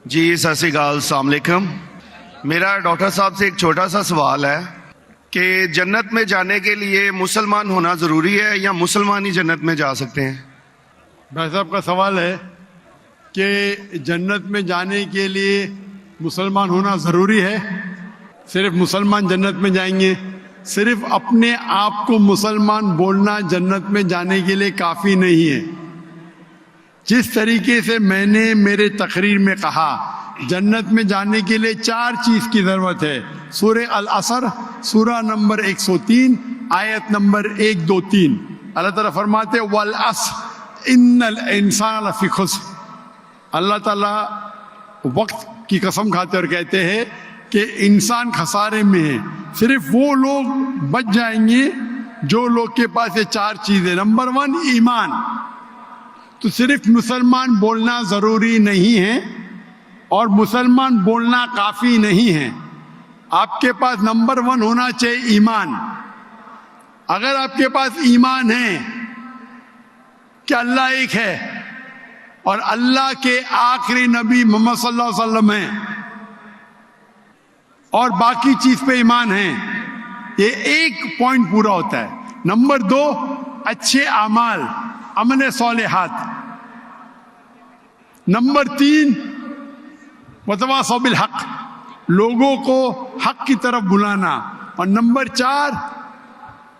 جی ست شری اکال، السلام علیکم۔ میرا ڈاکٹر صاحب سے ایک چھوٹا سا سوال ہے کہ جنت میں جانے کے لیے مسلمان ہونا ضروری ہے یا مسلمان ہی جنت میں جا سکتے ہیں؟ بھائی صاحب کا سوال ہے کہ جنت میں جانے کے لیے مسلمان ہونا ضروری ہے؟ صرف مسلمان جنت میں جائیں گے؟ صرف اپنے آپ کو مسلمان بولنا جنت میں جانے کے لیے کافی نہیں ہے۔ جس طریقے سے میں نے میرے تقریر میں کہا جنت میں جانے کے لیے 4 چیز کی ضرورت ہے۔ سورہ العصر سورہ نمبر 103 آیت نمبر 1 2 3 اللہ تعالیٰ فرماتے والعصر ان الانسان لفی خسر۔ اللہ تعالیٰ وقت کی قسم کھاتے اور کہتے ہیں کہ انسان خسارے میں ہے۔ صرف وہ لوگ بچ جائیں گے جو لوگ کے پاس یہ 4 چیزیں۔ نمبر 1 ایمان۔ تو صرف مسلمان بولنا ضروری نہیں ہے اور مسلمان بولنا کافی نہیں ہے۔ آپ کے پاس نمبر 1 ہونا چاہیے ایمان۔ اگر آپ کے پاس ایمان ہے کہ اللہ ایک ہے اور اللہ کے آخری نبی محمد صلی اللہ علیہ وسلم ہیں اور باقی چیز پہ ایمان ہے، یہ ایک پوائنٹ پورا ہوتا ہے۔ نمبر 2 اچھے اعمال، عمل صالحات۔ نمبر 3 وتواصوا بالحق، لوگوں کو حق کی طرف بلانا۔ اور نمبر 4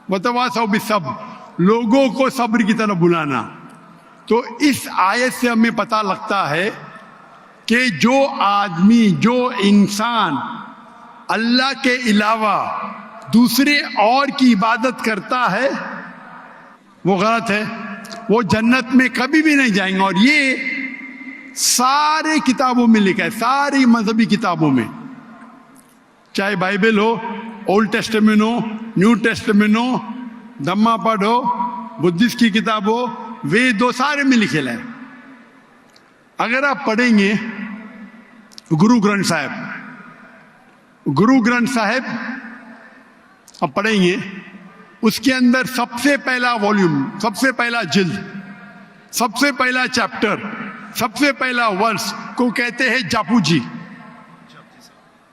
وتواصوا بالصبر، لوگوں کو صبر کی طرف بلانا۔ تو اس آیت سے ہمیں پتہ لگتا ہے کہ جو آدمی، جو انسان اللہ کے علاوہ دوسرے اور کی عبادت کرتا ہے وہ غلط ہے، وہ جنت میں کبھی بھی نہیں جائیں گے۔ اور یہ سارے کتابوں میں لکھا ہے، ساری مذہبی کتابوں میں، چاہے بائبل ہو، اولڈ ٹیسٹمنٹ ہو، نیو ٹیسٹمنٹ ہو، دھما پڑھ ہو، بدھسٹ کی کتاب ہو، وید ہو، سارے میں لکھے ہے۔ اگر آپ پڑھیں گے گرو گرنتھ صاحب آپ پڑھیں گے، اس کے اندر سب سے پہلا والیوم، سب سے پہلا جلد، سب سے پہلا چیپٹر، سب سے پہلا ورس کو کہتے ہیں جاپو جی،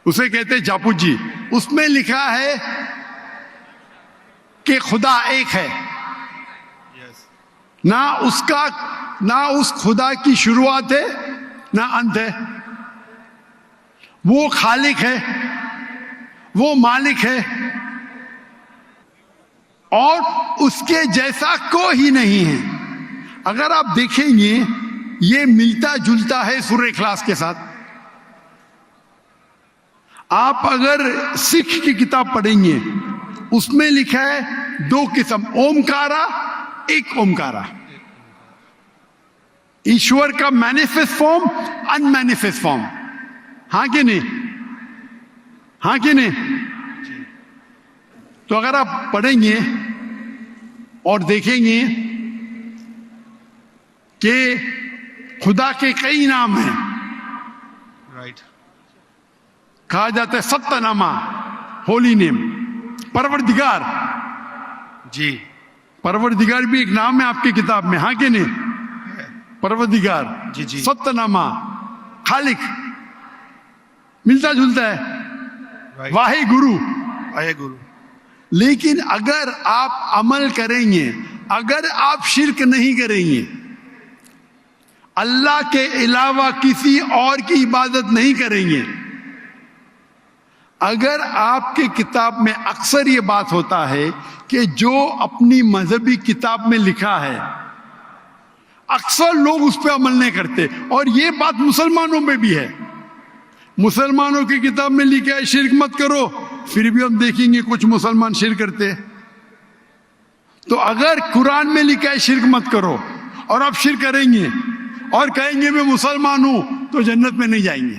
اسے کہتے ہیں جاپو جی۔ اس میں لکھا ہے کہ خدا ایک ہے، نہ اس خدا کی شروعات ہے نہ انت ہے۔ وہ خالق ہے، وہ مالک ہے اور اس کے جیسا کوئی ہی نہیں ہے۔ اگر آپ دیکھیں گے یہ ملتا جلتا ہے سورہ اخلاص کے ساتھ۔ آپ اگر سکھ کی کتاب پڑھیں گے اس میں لکھا ہے 2 قسم، اومکارا، ایک اومکارا، ایشور کا مینیفیسٹ فارم، ان مینیفیسٹ فارم۔ ہاں کہ نہیں؟ ہاں کہ نہیں؟ تو اگر آپ پڑھیں گے اور دیکھیں گے کہ خدا کے کئی نام ہیں، کہا جاتا ہے ستہ نامہ، ہولی نیم، پروردگار۔ جی پروردگار بھی ایک نام ہے آپ کی کتاب میں، ہاں کہ نہیں؟ پروردگار، جی ستہ نامہ، خالق، ملتا جلتا ہے، واہے گرو۔ لیکن اگر آپ عمل کریں گے، اگر آپ شرک نہیں کریں گے، اللہ کے علاوہ کسی اور کی عبادت نہیں کریں گے، اگر آپ کے کتاب میں اکثر یہ بات ہوتا ہے کہ جو اپنی مذہبی کتاب میں لکھا ہے اکثر لوگ اس پہ عمل نہیں کرتے، اور یہ بات مسلمانوں میں بھی ہے۔ مسلمانوں کی کتاب میں لکھا ہے شرک مت کرو، پھر بھی ہم دیکھیں گے کچھ مسلمان شرک کرتے۔ تو اگر قرآن میں لکھا ہے شرک مت کرو اور آپ شرک کریں گے اور کہیں گے میں مسلمان ہوں تو جنت میں نہیں جائیں گے۔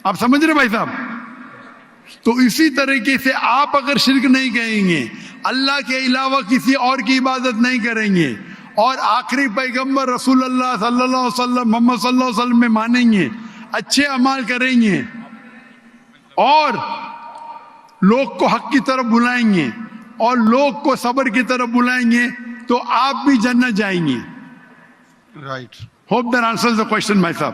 آپ سمجھ رہے بھائی صاحب؟ تو اسی طریقے سے آپ اگر شرک نہیں کہیں گے، اللہ کے علاوہ کسی اور کی عبادت نہیں کریں گے اور آخری پیغمبر رسول اللہ صلی اللہ علیہ وسلم، محمد صلی اللہ علیہ وسلم میں مانیں گے، اچھے اعمال کریں گے اور لوگ کو حق کی طرف بلائیں گے اور لوگ کو صبر کی طرف بلائیں گے تو آپ بھی جنت جائیں گے۔ Right. Hope that answers the question my صاحب۔